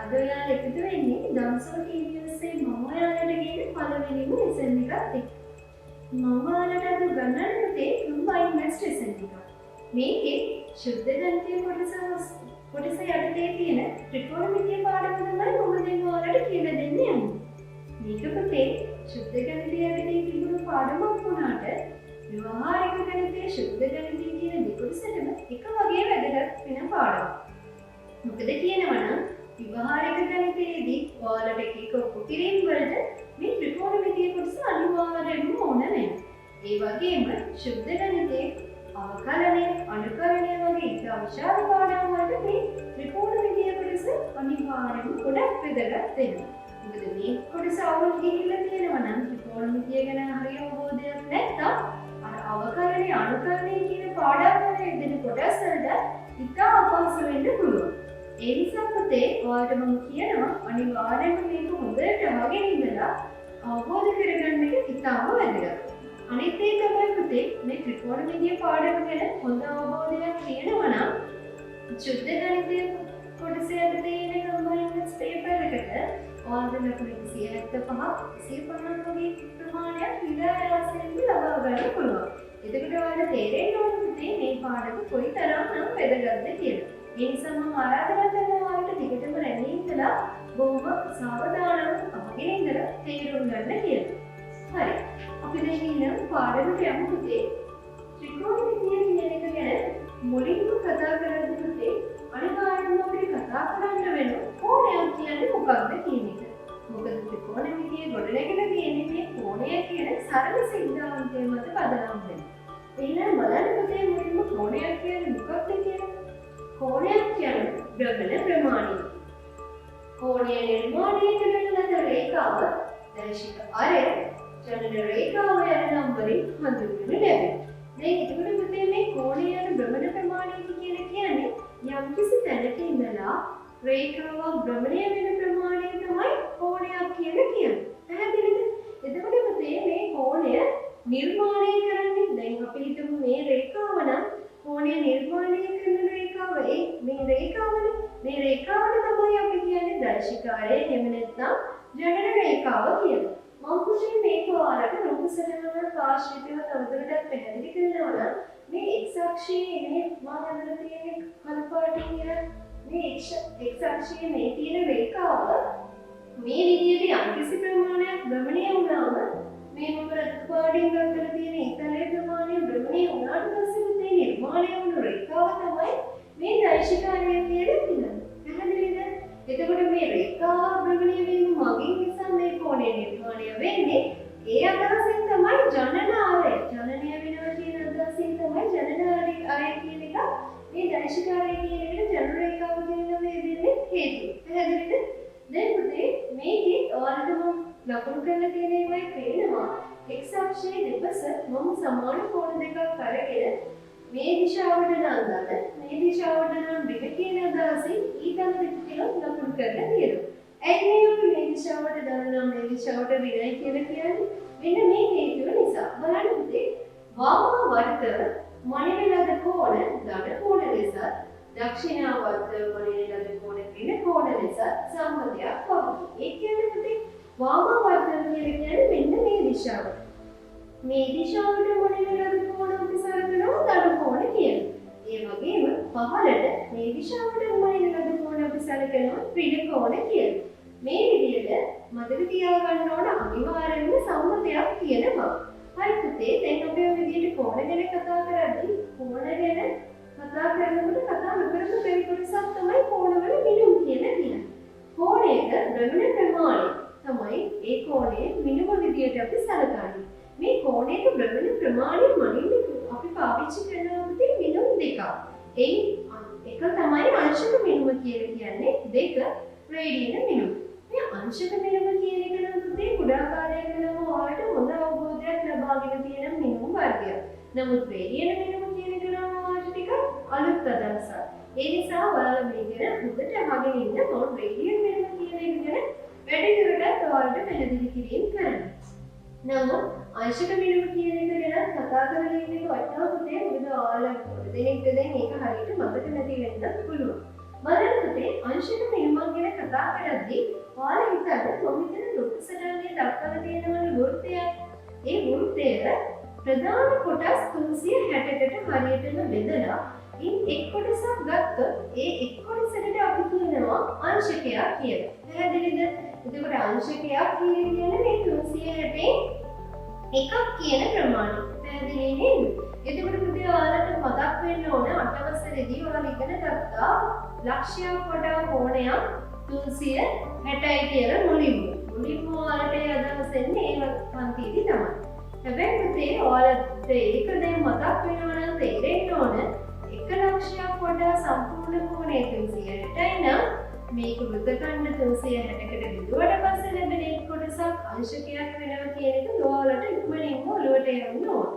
අද ඔයාලා එකතු වෙන්නේ දවසක ටීවීස්සේ මම ඔයාලට කියන පළවෙනිම ලෙසන් එකත් එක්ක. මම ඔයාලට අද ගන්නන පුතේ කම්බයින්ඩ් ලෙසන් එක. මේකේ ශුද්ධ ගණිතය කොටස යටතේ තියෙන ත්‍රිකෝණමිතිය පාඩම තමයි මම දැන් ඔයාලට කියලා දෙන්න යන්නේ. මේක පුතේ ශුද්ධ ගණිතය යටතේ තිබුණු පාඩමක් වුණාට ව්‍යවහාරික ගණිතය ශුද්ධ ගණිතය කියන දෙකොටසටම එක වගේ වැදගත් වෙන පාඩමක්. මොකද කියනවනම් ව්‍යවහාරික ගණිතයේදී ඔයාලට එක ඔප්පු කිරීම වලට මේ ත්‍රිකෝණමිතිය කොටස අනිවාර්යයෙන්ම ඕන වෙනවා. ඒ වගේම ශුද්ධ ගණිතයේ අවකලනය, අනුකරණය වගේ ඉතා විශාල පාඩම් වලට මේ ත්‍රිකෝණමිතිය කොටස අනිවාර්යයෙන්ම ගොඩක් වැදගත් වෙනවා. මොකද මේ කොටස අවුල් ගිහිල්ලා තියෙනවා නම් ත්‍රිකෝණමිතිය ගැන හරිය අවබෝධයක් නැත්නම් අර අවකලනය, අනුකරණය කියන පාඩම් වල යෙදෙන කොටස් වලට ඉතා අපහසු වෙන්න පුළුවන්. ඒ නිසා පුතේ ඔයාලට මම කියනවා අනිවාර්යයෙන්ම මේක හොඳට අහගෙන ඉඳලා අවබෝධ කරගන්න එක ඉතාම වැදගත්. අනිත් එක තමයි පුතේ මේ ත්‍රිකෝණමිතිය පාඩම ගැන හොඳ අවබෝධයක් තියෙනවා නම් ශුද්ධ ගණිතය කොටසේ තියෙන කම්බයින්ඩ් පේපර් එකට ඔයාලට ලකුණු 175 150 වගේ ප්‍රමාණයක් විද්‍යාලයෙන් ලබා ගන්න පුළුවන්. එතකොට ඔයාලට තේරෙන්න ඕන පුතේ මේ පාඩම කොයිතරම්නම් වැදගත්ද කියලා. ඒ නිසා මම ආරාධනා කරනවා ඔයාලට ටිකටම රැඳී ඉඳලා බොහොම සාවධානව අහගෙන ඉඳලා තේරුම් ගන්න කියලා. හරි. අපි දැන් ඉන්න පාඩමට යමු පුතේ. ත්‍රිකෝණමිතිය කියන එක ගැන මුලින්ම කතා කරද්දී පුතේ අනිවාර්යයෙන්ම අපිට කතා කරන්න වෙන කෝණයක් කියන්නේ මොකක්ද කියන එක. මොකද ත්‍රිකෝණමිතිය ගොඩනැගිලා තියෙන්නේ මේ කෝණය කියන සරල සිද්ධාන්තය මත පදනම් වෙන. එහෙනම් බලන්න පුතේ මුලින්ම කෝණයක් කියන්නේ මොකක්ද කියලා. කෝණයක් කියන්නේ භ්‍රමණ ප්‍රමාණය. කෝණය නිර්මාණය කරන ලද රේඛාව දර්ශක අරය චලන රේඛාව යන නම් වලින් හඳුන්වනු ලැබේ. දැන් එතකොට පුතේ මේ කෝණය යන භ්‍රමණ ප්‍රමාණය කියන්නේ යම්කිසි තැනක ඉඳලා රේඛාවක් භ්‍රමණය වෙන ප්‍රමාණය තමයි කෝණයක් කියලා කියන්නේ. පැහැදිලිද? එතකොට පුතේ මේ කෝණය නිර්මාණය කරන්නේ දැන් අපි හිතමු මේ රේඛාව නම් කෝණය නිර්මාණය කරන රේඛාව මේ රේඛාවනේ. මේ රේඛාවට තමයි අපි කියන්නේ දර්ශකාරය එහෙම නැත්නම් ජනන රේඛාව කියලා. මම පුතේ මේක ඔයාලට රූප සටහනකට ආශ්‍රිතව තවදුරටත් පැහැදිලි කරනවා නම් මේ x අක්ෂයේ මේ මම අඳලා තියෙන කළු පාටින් මේ x අක්ෂයේ මේ තියෙන රේඛාව මේ විදිහට යම්කිසි ප්‍රමාණයක් භ්‍රමණය වුණාම මේ මොකද පාටින් ගන්නලා තියෙන ඉතලේ ප්‍රමාණය භ්‍රමණය වුණාට පස්සේ මේ නිර්මාණය වුණු රේඛාව තමයි මේ දර්ශකාරය කියලා කියන්නේ. පැහැදිලිද? එතකොට මේ රේඛාව භ්‍රමණය වීම මගින් නිසා මේ කෝණය නිර්මාණය වෙන්නේ. ඒ අදහසින් තමයි ජනන ආරය. ජනනය වෙනවා කියන අදහසින් තමයි ජනන ආරය කියන එක මේ දර්ශකාරය කියන එකට ජන රේඛාව කියන නම දෙන්නේ හේතුව. පැහැදිලිද? දැන් පුතේ මේකේ ඔයාලට මම ලකුණු කරලා තියෙන ඒවායි පේනවා x අක්ෂයේ දෙපස මම සමාන කෝණ දෙකක් අරගෙන මේ දිශාවට නම් ගන්න මේ දිශාවට නම් දෙක කියන අදහසින් ඊතන දෙක කියලා ලකුණු කරලා තියෙනවා. ඇයි මේ මේ දිශාවට දානවා මේ දිශාවට විනයි කියලා කියන්නේ? මෙන්න මේ හේතුව නිසා. බලන්න පුතේ වාම වර්ත මනින ලද කෝණ ධන කෝණ ලෙස දක්ෂිණාවර්ත මනින ලද කෝණ ඍණ කෝණ ලෙස සම්බන්ධයක් පවතී. ඒ කියන්නේ පුතේ වාම වර්ත කියන්නේ මෙන්න මේ දිශාවට. මේ දිශාවට මනින ලද කෝණ අපි සලකනවා ධන කෝණ කියලා. ඒ වගේම පහළට මේ දිශාවට මනින ලද කෝණ අපි සලකනවා ඍණ කෝණ කියලා. මේ විදිහට මතක තියාගන්න ඕන අනිවාර්යයෙන්ම සම්මතයක් තියෙන බව. හරි පුතේ දැන් අපි ඔය විදිහට කෝණ ගැන කතා කරද්දී කෝණ ගැන කතා කරනකොට කතා නොකරපු බැරි කොටසක් තමයි කෝණවල මිනුම් කියලා කියන්නේ. කෝණයක භ්‍රමණ ප්‍රමාණය තමයි ඒ කෝණයේ මිනුම විදිහට අපි සලකන්නේ. මේ කෝණයක භ්‍රමණ ප්‍රමාණය මනින්න අපි පාවිච්චි කරනවා පුතේ මිනුම් දෙකක්. එක තමයි අංශක මිනුම කියලා කියන්නේ දෙක රේඩියන මිනුම. මේ අංශක මිනුම කියන එක නම් පුතේ කුඩා කාලයක නම් ඔයාලට හොඳ අවබෝධයක් ලබාගෙන තියෙන මිනුම් වර්ගයක්. නමුත් රේඩියන මිනුම කියන එක නම් ඔයාලට ටිකක් අලුත් අදහසක්. ඒ නිසා ඔයාලා මේ ගැන හොඳට අහගෙන ඉන්න ඕන රේඩියන මිනුම කියන එක ගැන වැඩිදුරටත් ඔයාලට පැහැදිලි කිරීම කරන්න. නමුත් අංශක මිනුම කියන එක ගැන කතා කරලා ඉන්නේ වටිනා පුතේ මොකද ඔයාලා දෙනෙක්ට දැන් ඒක හරියට මතක නැති වෙන්නත් පුළුවන්. බලන්න පුතේ අංශක මිනිමන් ගැන කතා කරද්දී ඔයාලා හිතන්න මම හිතන ලොකු සටහනේ දක්වලා තියෙනවනේ වෘත්තයක්. ඒ වෘත්තය ප්‍රධාන කොටස් 360කට හරියටම බෙදලා ඉන් එක් කොටසක් ගත්තොත් ඒ එක් කොටසකට අපි කියනවා අංශකයක් කියලා. පැහැදිලිද? එතකොට අංශකයක් කියන්නේ මේ 360 එකක් කියන ප්‍රමාණය. පැහැදිලි නේද? එතකොට පුතේ ඔයාලට මතක් වෙන්න ඕන අටවසරේදී ඔයාලා ඉගෙන ගත්තා ලක්ෂ්‍යයක් වඩා කෝණයක් 360යි කියලා මුලින්ම ඔයාලට අදහස් එන්නේ ඒ පන්තියේදී තමයි. හැබැයි පුතේ ඔයාලට ඒක දැන් මතක් වෙනවා නම් තේරෙන්න ඕන එක ලක්ෂයක් වඩා සම්පූර්ණ කෝණය 360යි නම් මේක වෘත්තඛණ්ඩ 360කට බෙදුවට පස්සේ ලැබෙන එක් කොටසක් අංශකයක් වෙනවා කියන එක ඔයාලට ඉක්මනින්ම ඔලුවට එන්න ඕන.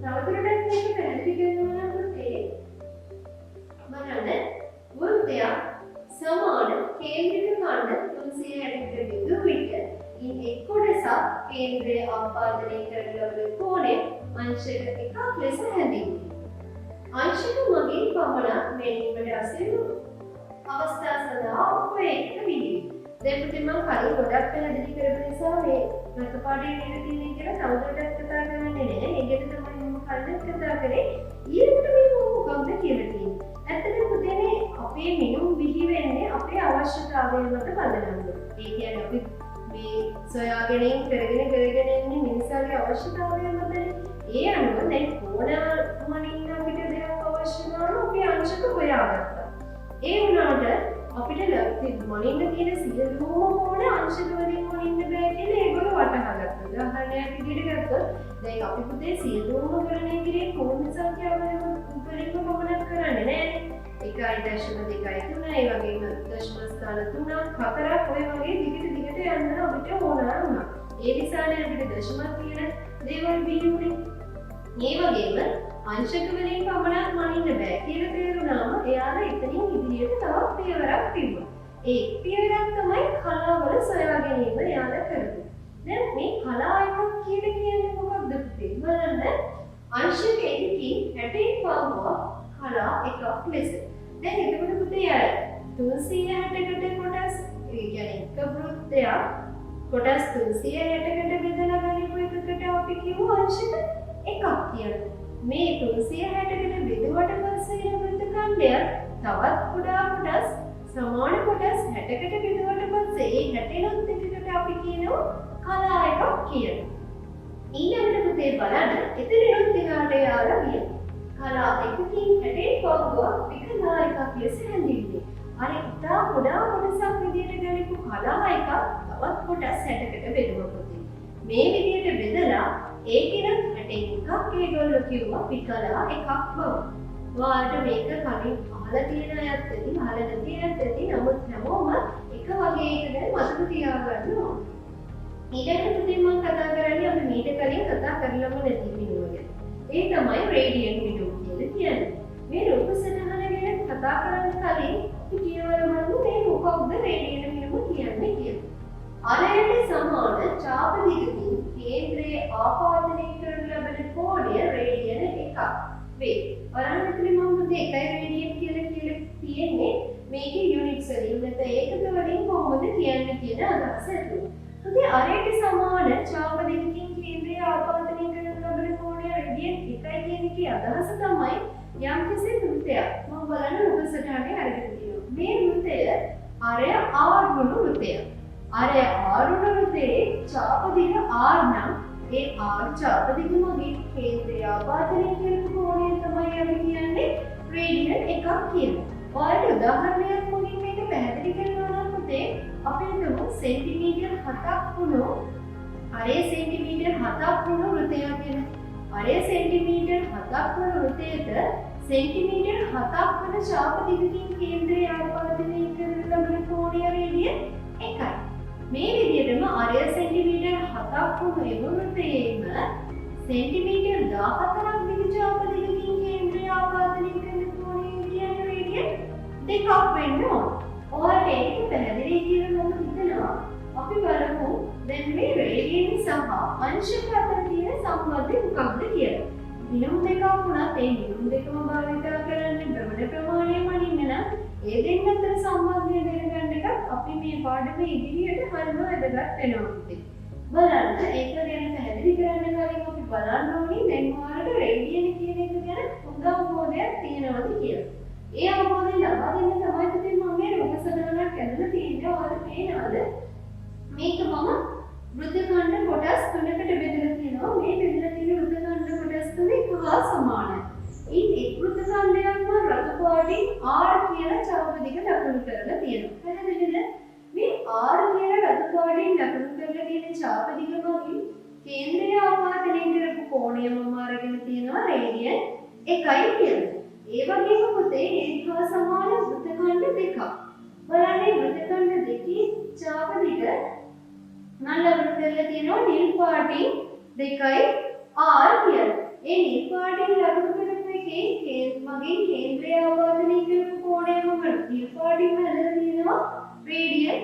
තවදුරටත් මේක පැහැදිලි කරනවා නම් පුතේ බලන්න වෘත්තයක් සමාන කේන්ද්‍රික ඛණ්ඩ 360කට බෙදුව විට ඉන් එක් කොටසක් කේන්ද්‍රය ආපාදනය කරන ලබන කෝණය අංශක එකක් ලෙස හැඳින්වේ. අංශක මගින් පමණක් මෙන්නට අසීරු අවස්ථා සඳහා උපයෝගික විදිහයි. දැන් පුතේ මම කලින් ගොඩක් පැහැදිලි කරපු නිසා මේ ප්‍රතිපාඩේ නේද තියෙන්නේ කියලා තවදුරටත් කතා කරන්නේ නැහැ. ඒකද තමයි මම කලින් කතා කරේ. ඊළඟට මේ මොකක්ද කියලා තියෙන්නේ. ඇත්තටම පුතේ අපේ මිනුම් බිහි වෙන්නේ අපේ අවශ්‍යතාවයන් මත පදනම්ව. ඒ කියන්නේ අපි මේ සොයාගෙන කරගෙන යන්නේ මිනිසාගේ අවශ්‍යතාවයන් මතනේ. ඒ අනුව දැන් ඕනම අපිට දෙයක් අවශ්‍ය නම් අපි අංශක හොයාගත්තා. ඒ වුණාට අපිට මොනින්න තියෙන සියලුම ඕන අංශක වලින් මොනින්න බෑ කියලා ඒගොල්ලෝ වටහා ගත්තා. උදාහරණයක් විදිහට ගත්තොත් දැන් අපි පුතේ සියලුම ගණනය කිරීම කෝණ සංඛ්‍යාව වලින්ම පමණක් කරන්නේ නෑනේ. 1.23 ඒ වගේම දශම ස්ථාන 3ක් 4ක් ඔය වගේ දිගට යන්න අපිට ඕන වුණා. ඒ නිසානේ අපිට දශම කියන දේවල් බිහිුනේ. මේ වගේම අංශක වලින් පමණක් මනින්න බෑ කියලා තේරුණාම එයාලා එතනින් ඉදිරියට තවත් පියවරක් තිබ්බා. ඒ පියවරක් තමයි කලාවල සොයා ගැනීම එයාලා කරන්නේ. දැන් මේ කලා එකක් කියන්නේ මොකක්ද පුතේ? බලන්න අංශක එකකින් 60න් පාවුවා කලා එකක් ලෙස. දැන් එතකොට පුතේ අර 360කට කොටස් ඒ කියන්නේ එක වෘත්තයක් කොටස් 360කට බෙදලා ගනිපු එකකට අපි කියමු අංශක එකක් කියලා. මේ 360කට බෙදුවට පස්සේ එන වෘත්තඛණ්ඩය තවත් කුඩා කොටස් සමාන කොටස් 60කට බෙදුවට පස්සේ ඒ 60 එකකට අපි කියනවා කලා එකක් කියලා. ඊළඟට පුතේ බලන්න එතනිනුත් එහාට යාලා ගියා. කලා එකකින් 60 පොග්ගුවක් එක කලා එකක් ලෙස හැඳින්වේ. අර ඉතා කුඩා කොටසක් විදියට ගනිපු කලා එකක් තවත් කොටස් 60කට බෙදුවා පුතේ. මේ විදියට බෙදලා ඒකෙන් 60 එකක් ඒගොල්ලෝ කිව්වා විකලා එකක් බව. ඔයාලට මේක කලින් අහලා තියෙන අයත් ඇති අහලා නැති අයත් ඇති නමුත් හැමෝම එක වගේ එක ගැන මතක තියාගන්න ඕන. ඊළඟට පුතේ මම කතා කරන්නේ අපි මීට කලින් කතා කරලම නැති මිනුව ගැන. ඒ තමයි රේඩියන් මිනුව කියලා කියන්නේ. මේ රූප සටහන ගැන කතා කරන්න කලින් අපි කියවලමු මේ මොකක්ද රේඩියන් මිනුව කියන්නේ කියලා. අරයට සමාන ඡාප දිගකින් කේන්ද්‍රයේ ආපාදනය කරන ලබන කෝණය රේඩියන එකක් වේ. බලන්න මෙතන මම පුතේ එකයි රේඩියන් කියලා තියෙන්නේ මේකේ යුනිට්ස් වලින් නැත්නම් ඒකක වලින් කොහොමද කියන්නේ කියන අදහස ඇතුළේ. පුතේ අරයට සමාන ඡාප දිගකින් කේන්ද්‍රයේ ආපාදනය කරන ලබන කෝණය රේඩියන් එකයි කියන එකේ අදහස තමයි යම්කිසි වෘත්තයක්. මම බලන්න උපසටහනේ අරගෙන තියෙනවා. මේ වෘත්තය අරය R වුණු වෘත්තයක්. අරය R වුණු වෘත්තයේ ඡාප දිග R නම් ඒ R ඡාප දිග මගින් කේන්ද්‍රය ආපාදනය කරන කෝණය තමයි අපි කියන්නේ රේඩියන් එකක් කියලා. ඔයාලට උදාහරණයක් මගින් මේක පැහැදිලි කරනවා නම් පුතේ අපි හිතමු සෙන්ටිමීටර් 7ක් වුණු අරය සෙන්ටිමීටර් 7ක් වුණු වෘත්තයක් කියලා. අරය සෙන්ටිමීටර් 7ක් වුණු වෘත්තයට සෙන්ටිමීටර් 7ක් වන ඡාප දිගකින් කේන්ද්‍රය ආපාදනය කරන ලබන කෝණය රේඩියන් එකයි. මේ විදිහටම අරය සෙන්ටිමීටර් 7ක් වුණු ඒ වෘත්තයේම සෙන්ටිමීටර් 14ක් දිග ඡාප දිගකින් කේන්ද්‍රය ආපාදනය කරන කෝණය කියන්නේ රේඩියන් දෙකක් වෙන්න ඕන. ඔයාලට ඒක පැහැදිලි කියලා මම හිතනවා. අපි බලමු දැන් මේ රේඩියන් සහ අංශක අතර තියෙන සම්බන්ධය මොකක්ද කියලා. මිනුම් දෙකක් වුණත් ඒ මිනුම් දෙකම භාවිත කරන්නේ භ්‍රමණ ප්‍රමාණය මනින්න නම් ඒ දෙන්න අතර සම්බන්ධය දැනගන්න එක අපි මේ පාඩමේ ඉදිරියට හරිම වැදගත් වෙනවා ඉතින්. බලන්න ඒක ගැන පැහැදිලි කරන්න කලින් අපි බලන්න ඕනේ දැන් ඔයාලට රේඩියන් කියන එක ගැන හොඳ අවබෝධයක් තියෙනවද කියලා. ඒ අවබෝධය ලබා දෙන්න තමයි ඉතින් මම මේ රූප සටහනක් ඇඳලා තියෙන්නේ. ඔයාලට පේනවද? මේක මම වෘත්තඛණ්ඩ කොටස් තුනකට බෙදලා තියෙනවා. මේ බෙදලා තියෙන වෘත්තඛණ්ඩ කොටස් තුන එක හා සමානයි. ඉතින් එක් වෘත්තඛණ්ඩයක්ම රතු පාටින් R කියලා චාපදික දක්වනු කරලා තියෙනවා. පැහැදිලිද? මේ R කියලා රතු පාටින් දක්වනු කරලා තියෙන චාපදික වලින් කේන්ද්‍රීය ආපාතනය කරපු කෝණය මම අරගෙන තියෙනවා රේඩියන් 1යි කියලා. ඒ වගේම පුතේ ඒක හා සමාන වෘත්තඛණ්ඩ දෙකක්. බලන්න වෘත්තඛණ්ඩ දෙකේ චාපදික මම ලබන කරලා තියෙනවා නිල් පාටින් 2යි R කියලා. ඒ නිල් පාටින් ලබන කරපු එකේ මගේ කේන්ද්‍රය ආවර්තනය කරපු කෝණය මම නිල් පාටින් හදලා තියෙනවා රේඩියන්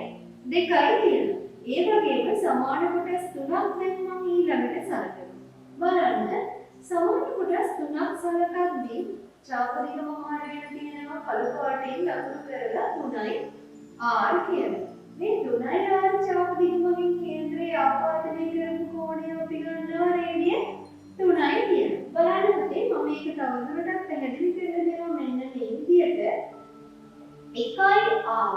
2යි කියලා. ඒ වගේම සමාන කොටස් තුනක් දැන් මම ඊළඟට සලකනවා. බලන්න සමාන කොටස් තුනක් සලකද්දී චාපදික මම අරගෙන තියෙනවා කළු පාටින් ලබන කරලා 3යි R කියලා. මේ 3යි R චාපදික මගින් කේන්ද්‍රයේ ආපාදනය කරපු කෝණය අපි ගන්නවා රේඩියන් 3යි කියලා. බලන්න පුතේ මම මේක තවදුරටත් පැහැදිලි කරලා දෙනවා මෙන්න මේ විදිහට 1යි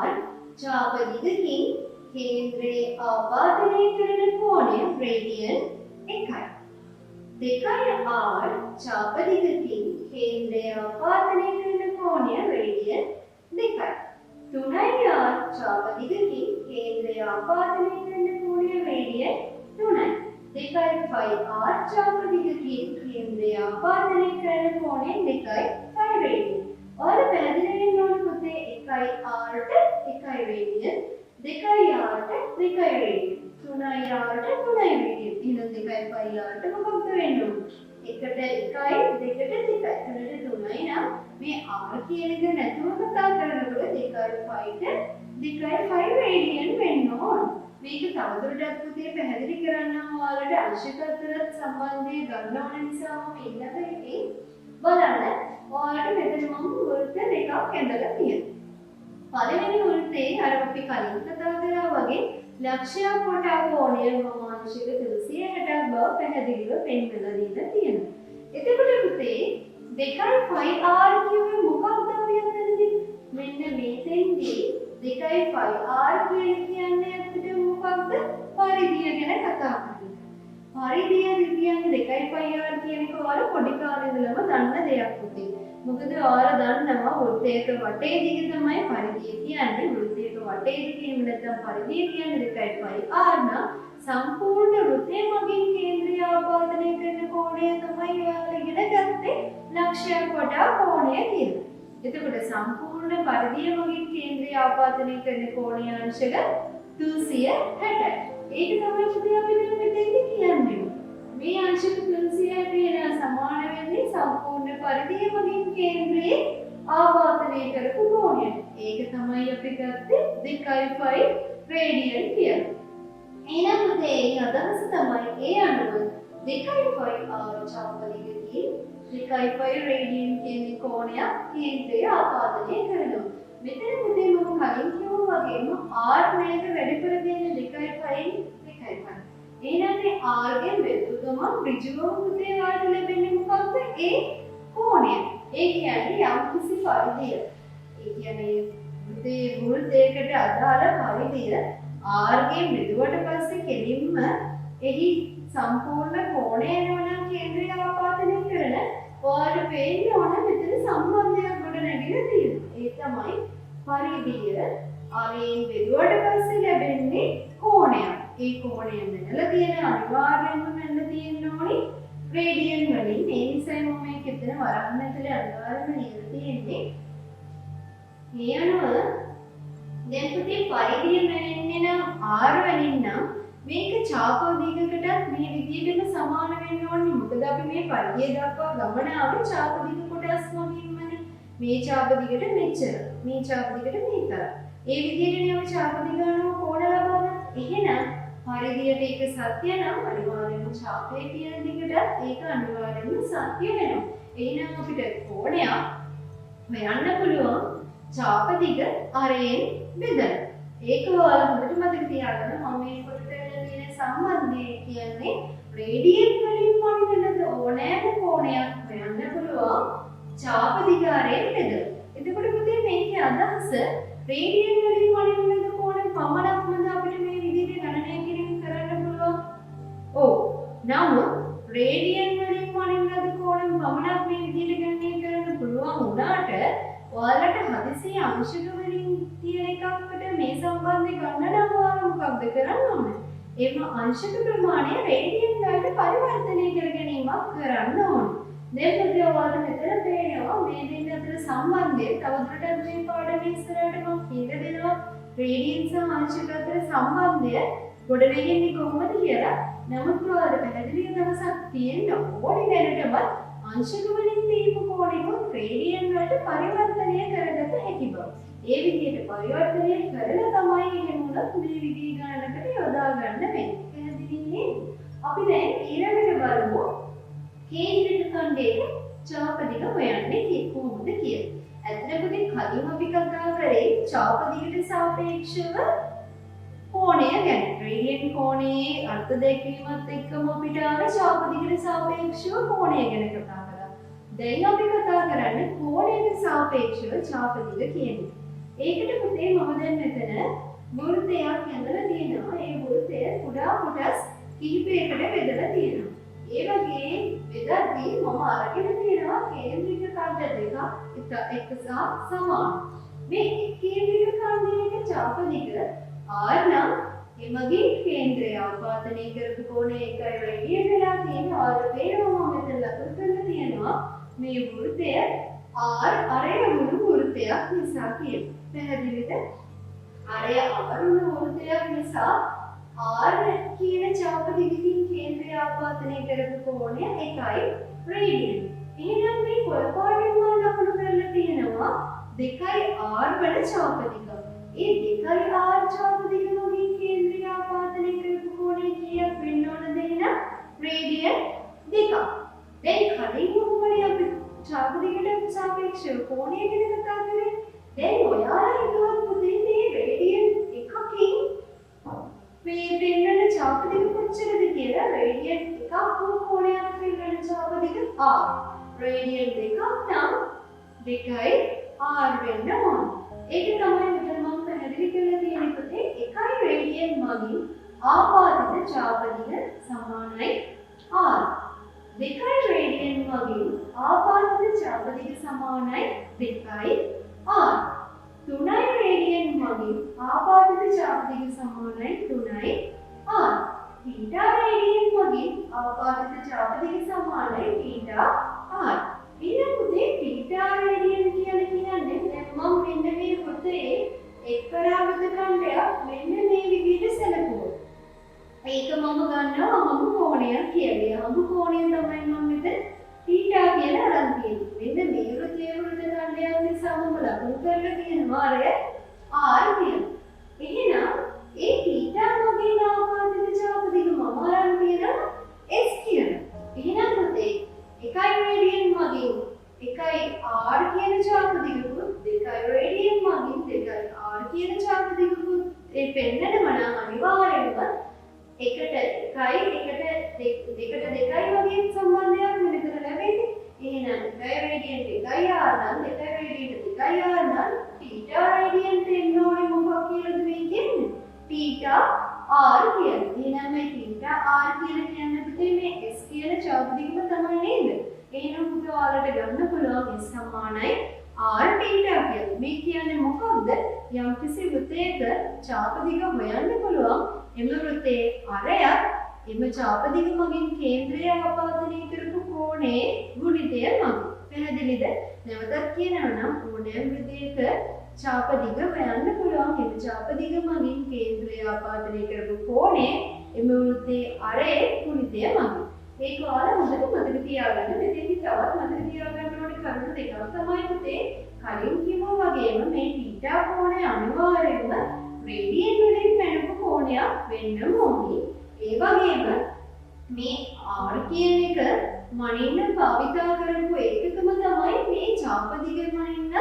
R චාපදිකකින් කේන්ද්‍රයේ ආපාදනය කරන කෝණය රේඩියන් 1යි. 2යි R චාපදිකකින් කේන්ද්‍රයේ ආපාදනය කරන කෝණය රේඩියන් 2යි. 3යි R චාපදිකකින් කේන්ද්‍රය ආපාදනය කරන කෝණය රේඩියන් 3යි. 2යි 5R චාපදිකකින් කේන්ද්‍රය ආපාදනය කරන කෝණය 2යි 5 රේඩියන්. ඔයාලා පැහැදිලි වෙන්න ඕන පුතේ 1යි Rට 1යි රේඩියන් 2යි Rට 2යි රේඩියන් 3යි Rට 3යි රේඩියන්. ඊළඟ 2යි 5Rට මොකක්ද වෙන්න ඕන? 1ට 1යි 2ට 2යි 3ට 3යි නම් මේ R කියන එක නැතුව කතා කරනකොට 2යි 5ට 2යි 5 රේඩියන් වෙන්න ඕන. මේක තවදුරටත් පුතේ පැහැදිලි කරන්නම් ඔයාලට අංශක අතර සම්බන්ධය ගන්න ඕන නිසා මම ඊළඟ එකේ බලන්න ඔයාලට මෙතන මම වෘත්ත දෙකක් ඇඳලා තියෙනවා. පළවෙනි වෘත්තේ අර අපි කලින් කතා කළා වගේ ලක්ෂ්‍ය කොටා කෝණය මම අංශක 360ක් බව පැහැදිලිව පෙන්වලා දීලා තියෙනවා. එතකොට පුතේ 2යි 5R කියුවේ මොකක්ද අපි අතනදී? මෙන්න මේතෙන්දී 2යි 5R කියන්නේ ඇත්තටම මොකක්ද? පරිධිය ගැන කතා කරනවා. පරිධිය කියන්නේ 2යි 5R කියන එක ඔයාලා පොඩි කාලේ ඉඳලම දන්න දෙයක් පුතේ. මොකද ඔයාලා දන්නවා වෘත්තයක වටේ දිග තමයි පරිධිය කියන්නේ. වෘත්තයක වටේ දිග එහෙම නැත්නම් පරිධිය කියන්නේ 2යි 5R නම් සම්පූර්ණ වෘත්තය මගින් කේන්ද්‍රීය ආපාදනය කරන කෝණය තමයි ඔයාලා ඉගෙන ගත්තේ ලක්ෂ්‍ය කොටා කෝණය කියලා. එතකොට සම්පූර්ණ පරිධිය මගින් කේන්ද්‍රීය ආපාදනය කරන කෝණය අංශක 260යි. ඒක තමයි පුතේ අපි දැන් මෙතෙන්දී කියන්නේ. මේ අංශක 360 සමාන වෙන්නේ සම්පූර්ණ පරිධිය මගින් කේන්ද්‍රයේ ආපාදනය කරපු කෝණය. ඒක තමයි අපි ගත්තේ 2යි 5 රේඩියන් කියලා. එහෙනම් පුතේ අදහස තමයි ඒ අනුව 2යි 5R චාපදිකකින් 2යි 5 රේඩියන් කියන කෝණයක් කේන්ද්‍රය ආපාදනය කරනවා. මෙතන පුතේ මම කලින් කිව්වා වගේම R මේක වැඩිපුර දෙන 2යි 5යි 2යි 5. එහෙනම් මේ R ගෙන් බෙදුව ගමන් ඍජුවම පුතේ වාට ලැබෙන්නේ මොකක්ද? ඒ කෝණය. ඒ කියන්නේ යම්කිසි පරිධිය. ඒ කියන්නේ පුතේ මුල් දෙයකට අදාළ පරිධිය R ගෙන් බෙදුවට පස්සේ කෙලින්ම එහි සම්පූර්ණ කෝණය වෙනවා කේන්ද්‍රීය ආපාදනය කරන ඔයාලට පේන්න ඕන මෙතන සම්බන්ධයක් ගොඩ නැගිලා තියෙනවා. ඒ තමයි පරිධිය Rෙන් බෙදුවට පස්සේ ලැබෙන්නේ කෝණයක්. ඒ කෝණය මෙතන තියෙන අනිවාර්යයෙන්ම මෙන්න තියෙන්න ඕනි රේඩියන් වලින්. ඒ නිසා මම මේක එතන වරන් ඇතුලේ අනිවාර්යයෙන්ම ලියලා තියෙන්නේ. මේ අනුව දැන් පුතේ පරිධිය මෙන්නේ නම් R වලින් නම් මේක චාපදිකකටත් මේ විදිහටම සමාන වෙන්න ඕනේ. මොකද අපි මේ පරිධිය දක්වා ගමන ආවේ චාපදික කොටස් වලින්මනේ. මේ චාපදිකට මෙච්චර, මේ චාපදිකට මේතර. ඒ විදිහටනේ අපි චාපදික ගන්නව කෝණ ලබා ගන්න. එහෙනම් පරිධියට ඒක සත්‍ය නම් අනිවාර්යයෙන්ම චාපයේ තියෙන දිගටත් ඒක අනිවාර්යයෙන්ම සත්‍ය වෙනවා. එහෙනම් අපිට කෝණයක් හොයන්න පුළුවන් චාපදිග අරයෙන් බෙදලා. ඒක ඔයාලා හොඳට මතක තියාගන්න. මම මේ පොතට තියෙන සම්බන්ධය කියන්නේ රේඩියන් වලින් වඩනද ඕනෑම කෝණයක් හොයන්න පුළුවන් චාපදිග අරයෙන් බෙදලා. එතකොට පුතේ මේකේ අදහස රේඩියන් වලින් වඩනද කෝණ පමණක්මද අපිට මේ විදිහට ගණනය කිරීම කරන්න පුළුවන්? ඔව්. නමුත් රේඩියන් වලින් වඩනද කෝණ පමණක් මේ විදිහට ගණනය කරන්න පුළුවන් වුණාට ඔයාලට හදිසි අංශක වලින් තියෙන එකකට මේ සම්බන්ධය ගන්න නම් ඔයාලා මොකක්ද කරන්න ඕනේ? එම අංශක ප්‍රමාණය රේඩියන් වලට පරිවර්තනය කර ගැනීමක් කරන්න ඕනේ. දැන් පුතේ ඔයාලට මෙතන පේනවා මේ දෙන්න අතර සම්බන්ධය තවදුරටත් මේ පාඩමේ ඉස්සරහට මම කියලා දෙනවා රේඩියන් සහ අංශක අතර සම්බන්ධය ගොඩ වෙන්නේ කොහොමද කියලා. නමුත් ඔයාලට පැහැදිලි දවසක් තියෙන්න ඕනේ දැනටමත් අංශක වලින් දීපු කෝණෙකුත් රේඩියන් වලට පරිවර්තනය කරගත හැකි බව. ඒ විදිහට පරිවර්තනය කරලා තමයි එහෙම උනත් මේ විදිහ ගණනකට යොදා ගන්න වෙන්නේ. පැහැදිලි නේද? අපි දැන් ඊළඟට බලමු කේන්ද්‍රිත ඛණ්ඩයක චාපදිග හොයන්නේ කොහොමද කියලා. ඇත්තටම කලින් අපි කතා කරේ චාපදිගට සාපේක්ෂව කෝණය ගැන. රේඩියන් කෝණයේ අර්ථ දැක්වීමත් එක්කම අපිට ආව චාපදිගට සාපේක්ෂව කෝණය ගැන කතා කරා. දැන් අපි කතා කරන්නේ කෝණයට සාපේක්ෂව චාපදිග කියන්නේ. ඒකට පුතේ මම දැන් මෙතන වෘත්තයක් ඇඳලා තියෙනවා. ඒ වෘත්තය කුඩා කොටස් කිහිපයකට බෙදලා තියෙනවා. ඒ වගේ බෙදද්දී මම අරගෙන තියෙනවා කේන්ද්‍රික ඛණ්ඩ දෙක එක සහ සමාන. මේ කේන්ද්‍රික ඛණ්ඩයක චාපදිග R නම් එමගින් කේන්ද්‍රය ආපාදනය කරපු කෝණය එකයි රේඩියන් වෙලා තියෙනවා. ඔයාලට පේනවා මම මෙතන ලකුණු කරලා තියෙනවා මේ වෘත්තය R අරය මුළු වෘත්තයක් නිසා කියලා. පැහැදිලිද? අරය අවරුණු වෘත්තයක් නිසා R කියන චාපදිගකින් කේන්ද්‍රය ආපාදනය කරපු කෝණය එකයි රේඩියන්. එහෙනම් මේ කොළ පාටින් මම ලකුණු කරලා තියෙනවා 2R වල චාපදිග. ඒ 2R චාපදිග මගින් කේන්ද්‍රය ආපාදනය කරපු කෝණය කීයක් වෙන්න ඕනද එහෙනම්? රේඩියන් 2ක්. දැන් කලින් මොකද අපි චාපදිගට සාපේක්ෂව කෝණය ගැන කතා කරේ? දැන් ඔයාලා හිතුවත් පුතේ මේ රේඩියන් 1කින් මේ වෙනන චාපදිග කොච්චරද කියලා. රේඩියන් 1ක් වූ කෝණයක් වෙනන චාපදිග R. රේඩියන් 2ක් නම් 2යි R වෙන්න ඕන. ඒක තමයි මෙතන මම පැහැදිලි කරලා තියෙන පුතේ 1යි රේඩියන් මගින් ආපාදිත චාපදිග සමානයි R. 2යි රේඩියන් මගින් ආපාදිත චාපදිග සමානයි 2යි R. 3යි රේඩියන් මගින් ආපාදිත චාපදිග සමානයි 3යි R. θ රේඩියන් මගින් ආපාදිත චාපදිග සමානයි θ R. ඊළඟ පුතේ θ රේඩියන් කියන්නේ දැන් මම මෙන්න මේ පුතේ එක්තරාගත ඛණ්ඩයක් මෙන්න මේ විදිහට සැලකුවා. ඒක මම ගන්නවා හමු කෝණයක් කියලා. හමු කෝණය තමයි මම මෙතන θ කියලා අරන් තියෙන්නේ. මෙන්න මේ වෘත්තයේ වෘත්ත ඛණ්ඩයක් නිසා මම ලකුණු කරලා තියෙනවා R කියලා. එහෙනම් ඒ θ මගින් ආපාදිත චාපදිග මම අරන් තියෙනවා S කියලා. එහෙනම් පුතේ 1යි රේඩියන් මගින් 1යි R කියන චාපදිගකුත් 2යි රේඩියන් මගින් 2යි R කියන චාපදිගකුත් ඒ පෙන්නනම නම් අනිවාර්යයෙන්ම එකට 1යි එකට 2යි වගේ සම්බන්ධයක් මෙතන ලැබෙන්නේ. එහෙනම් 1යි රේඩියන් 2යි R නම් 2යි රේඩියන් 2යි R නම් θ රේඩියන් දෙන්න ඕනේ මොකක් කියලාද මේ කියන්නේ? θ R කියන්නේ. එහෙනම් මේ θ R කියලා කියන්නේ පුතේ මේ S කියන චාපදිගම තමයි නේද? එහෙනම් පුතේ ඔයාලට ගන්න පුළුවන් S සමානයි R θ කියලා. මේ කියන්නේ මොකක්ද? යම්කිසි වෘත්තයක චාපදිග හොයන්න පුළුවන් එම වෘත්තයේ අරයක් එම චාපදිග මගින් කේන්ද්‍රය ආපාදනය කරපු කෝණයේ ගුණිතය මගින්. පැහැදිලිද? නැවතත් කියනවා නම් ඕනෑම වෘත්තයක චාපදිග හොයන්න පුළුවන් එම චාපදිග මගින් කේන්ද්‍රය ආපාදනය කරපු කෝණය එම වෘත්තයේ අරයේ ගුණිතය මගින්. ඒක ඔයාලා හොඳට මතක තියාගන්න. මෙතෙන්දි තවත් මතක තියාගන්න ඕනේ කරුණු දෙකක් තමයි පුතේ. කලින් කිව්වා වගේම මේ θ කෝණය අනිවාර්යයෙන්ම රේඩියන් වලින් වෙනපු කෝණයක් වෙන්න ඕනේ. ඒ වගේම මේ R කියන එක මනින්න භාවිතා කරපු ඒකකම තමයි මේ චාපදිග මනින්න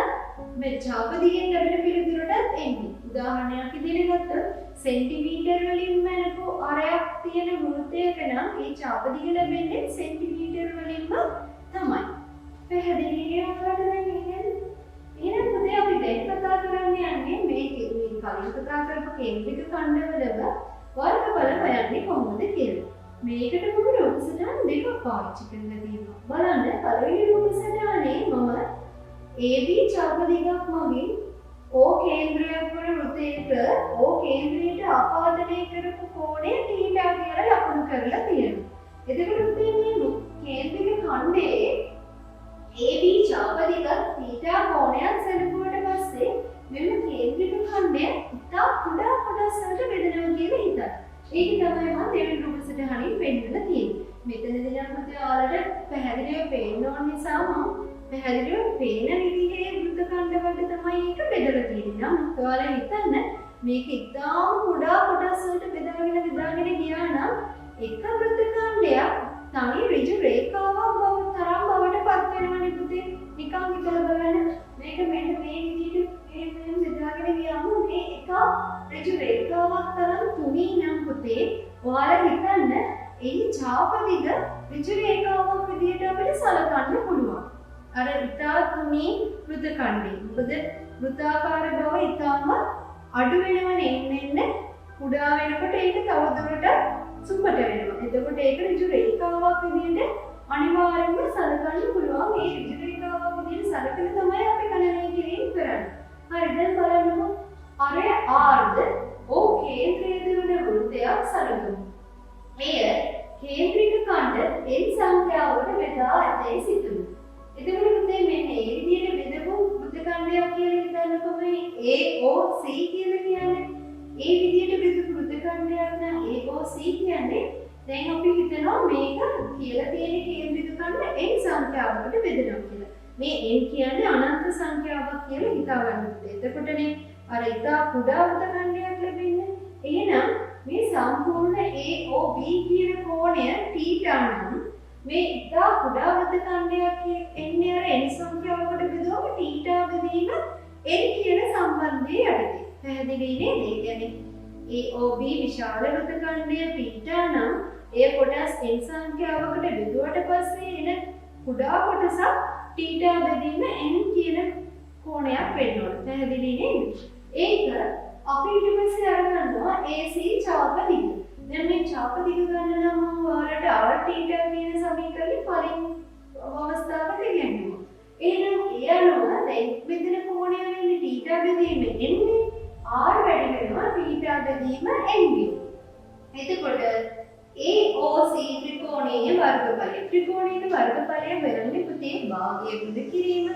මේ ඡාපදියෙන් ලැබෙන පිළිතුරටත් එන්නේ. උදාහරණයක් විදිහට ගත්තොත් සෙන්ටිමීටර් වලින් මැනපු අරයක් තියෙන වෘත්තයක නම් ඒ ඡාපදිය ලැබෙන්නේ සෙන්ටිමීටර් වලින්ම තමයි. පැහැදිලි නේද ඔයාලට නේද? එහෙනම් පුතේ අපි දැන් කතා කරන්න යන්නේ මේ කලින් කතා කරපු කේන්ද්‍රික ඛණ්ඩවල වර්ගඵල හොයන්නේ කොහොමද කියලා. මේකට මම රූප සටහන් දෙකක් පාවිච්චි කරලා තියෙනවා. බලන්න පළවෙනි රූප සටහනේ මම AB ඡාපදිගක් මගින් O කේන්ද්‍රයක් වන වෘත්තයක O කේන්ද්‍රයට ආපාදනය කරපු කෝණය θ කියලා ලකුණු කරලා තියෙනවා. එතකොට පුතේ මේ කේන්ද්‍රික ඛණ්ඩයේ AB ඡාපදිග θ කෝණයක් සැලකුවට පස්සේ මෙන්න කේන්ද්‍රික ඛණ්ඩය ඉතා කුඩා කොටස් වලට බෙදෙනවා කියලා හිතන්න. ඒක තමයි මම දෙවෙනි රූප සටහනින් පෙන්නලා තියෙන්නේ. මෙතනදී නම් පුතේ ඔයාලට පැහැදිලිව පේන්න ඕන නිසා මම පැහැදිලිව පේන විදිහේ වෘත්ත ඛණ්ඩ වලට තමයි ඒක බෙදලා තියෙන්නේ. නම් ඔයාලා හිතන්න මේක ඉතාම කුඩා කොටස් වලට බෙදාගෙන ගියා නම් එක වෘත්ත ඛණ්ඩයක් තනි ඍජු රේඛාවක් තරම් බවට පත් වෙනවනේ පුතේ. නිකන් හිතලා බලන්න. මේක මෙන්න මේ විදිහට මේ බෙදාගෙන ගියාම මේ එක ඍජු රේඛාවක් තරම් තුනී නම් පුතේ ඔයාලා හිතන්න එහි ඡාපදිග ඍජු රේඛාවක් විදිහට අපිට සලකන්න පුළුවන්. අර ඉතා තුනී වෘත්ත ඛණ්ඩය. මොකද වෘත්තාකාර බව ඉතාම අඩු වෙනවනේ එන්න කුඩා වෙනකොට ඒක තවදුරටත් සුපට වෙනවා. එතකොට ඒක ඍජු රේඛාවක් විදිහට අනිවාර්යයෙන්ම සලකන්න පුළුවන්. මේ ඍජු රේඛාවක් විදිහට සලකලා තමයි අපි ගණනය කිරීම කරන්නේ. හරි දැන් බලන්නකො අරය ආර්ද O කේන්ද්‍රයේ වන වෘත්තයක් සලකමු. මෙය කේන්ද්‍රික ඛණ්ඩ n සංඛ්‍යාවට බෙදා ඇතැයි සිතමු. එතකොට පුතේ මෙන්න මේ විදිහට බෙදපු වෘත්ත ඛණ්ඩයක් කියලා හිතන්නකො මේ AOC කියලා කියන්නේ. ඒ විදිහට බෙදපු වෘත්ත ඛණ්ඩයක් නම් AOC කියන්නේ දැන් අපි හිතනවා මේක කියලා තියෙන කේන්ද්‍රික ඛණ්ඩ n සංඛ්‍යාවකට බෙදනවා කියලා. මේ n කියන්නේ අනන්ත සංඛ්‍යාවක් කියලා හිතා ගන්න පුතේ. එතකොටනේ අර ඉතා කුඩා වෘත්ත ඛණ්ඩයක් ලැබෙන්නේ. එහෙනම් මේ සම්පූර්ණ AOB කියන කෝණය θ නම් මේ ඉතා කුඩා වෘත්ත ඛණ්ඩයක් එන්නේ අර n සංඛ්‍යාවකට බෙදුවම θ බෙදීම n කියන සම්බන්ධය යටතේ. පැහැදිලි නේද? ඒ කියන්නේ AOB විශාල වෘත්ත ඛණ්ඩය θ නම් ඒ කොටස් n සංඛ්‍යාවකට බෙදුවට පස්සේ එන කුඩා කොටසක් θ බෙදීම n කියන කෝණයක් වෙන්න ඕන. පැහැදිලි නේද? ඒක අපි ඊට පස්සේ අරගන්නවා AC ඡාපදිග. දැන් මේ ඡාපදිග ගන්න නම් මම ඔයාලට r θ කියන සමීකරණය කලින් අවස්ථාවක ඉගෙනුවා. එහෙනම් ඒ අනුව දැන් බෙදෙන කෝණය වෙන්නේ θ බෙදීම n නේ. r වැඩි වෙනවා θ බෙදීම n වෙනවා. එතකොට AOC ත්‍රිකෝණයේ වර්ගඵලය. ත්‍රිකෝණයේ වර්ගඵලය වෙනන්නේ පුතේ භාගය ගුණ කිරීම,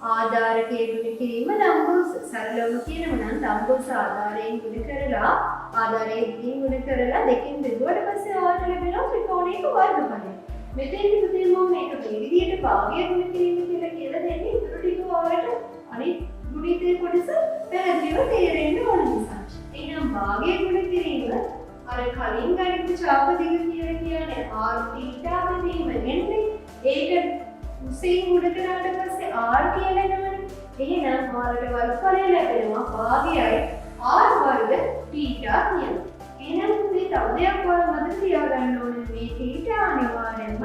ආධාරකයේ ගුණ කිරීම, ලම්බෝස සරලව කියනවා නම් ලම්බෝස ආධාරයෙන් ගුණ කරලා ආධාරයෙන් ගුණ කරලා දෙකෙන් බෙදුවට පස්සේ ඔයාලට ලැබෙනවා ත්‍රිකෝණයක වර්ගඵලය. මෙතෙන්දි පුතේ මම මේක මේ විදිහට භාගය ගුණ කිරීම කියලා දෙන්නේ. ඊට ටික ඔයාලට අනිත් ගුණිතේ කොටස පැහැදිලිව තේරෙන්න ඕන නිසා. එහෙනම් භාගය ගුණ කිරීම අර කලින් ගණිත ඡාපදිග කියලා කියන්නේ r θ බෙදීම එන්නේ. ඒක උසින් ගුණ කරාට පස්සේ r කියලා එනවනේ. එහෙනම් ඔයාලට වර්ගඵලය ලැබෙනවා භාගයයි r වර්ග θ කියනවා. එහෙනම් මේ තව දෙයක් ඔයාලා මතක තියාගන්න ඕනේ මේ θ අනිවාර්යයෙන්ම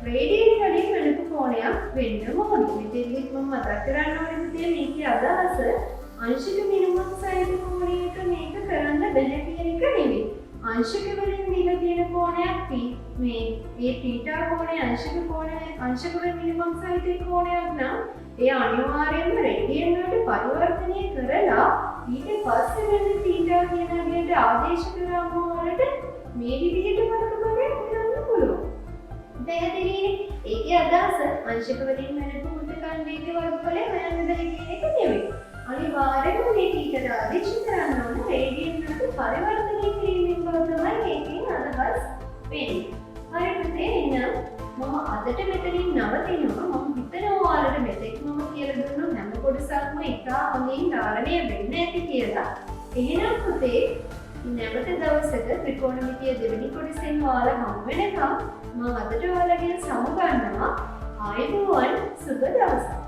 රේඩියන් වලින් වෙනපු කෝණයක් වෙන්න ඕනේ. මෙතෙන්දිත් මම මතක් කරන්න ඕනේ පුතේ මේකේ අදහස අංශික මිනුමක් සහිත කෝණයක මේක කරන්න බැහැ කියන එක නෙවෙයි. अंशिक वलिන් දීලා තියෙන කෝණයක් මේ ඒ θ කෝණය अंशिक මිනිමම් සහිත කෝණයක් නම් ඒ අනිවාර්යයෙන්ම රේඩියන් වලට පරිවර්තනය කරලා ඊට පස්සේ වෙන θ කියන විදිහට ආදේශ කරාම වලට මේ විදිහට වර්ගඵලය හොයන්න පුළුවන්. පැහැදිලිනේ? ඒකේ අදහස अंशिक වලින් වෙන පුරුතකණ්ඩයේ වර්ගඵලය හොයන්න බැහැ කියන එක නෙවෙයි. අනිවාර්යයෙන්ම මේ θට ආදේශ කරන්න ඕන රේඩියන් වලට පරිවර්තනය කිරීමෙන් බව තමයි ඒකෙන් අදහස් වෙන්නේ. හරි පුතේ එහෙනම් මම අදට මෙතනින් නවතිනවා. මම හිතනවා ඔයාලට මෙතෙක් මම කියලා දුන්නු හැම කොටසක්ම ඉතා හොඳින් ධාරණය වෙන්න ඇති කියලා. එහෙනම් පුතේ නැවත දවසක ත්‍රිකෝණමිතිය දෙවෙනි කොටසෙන් ඔයාලා හමු වෙනකම් මම අදට ඔයාලගෙන් සමුගන්නවා. ආයුබෝවන් සුබ දවසක්.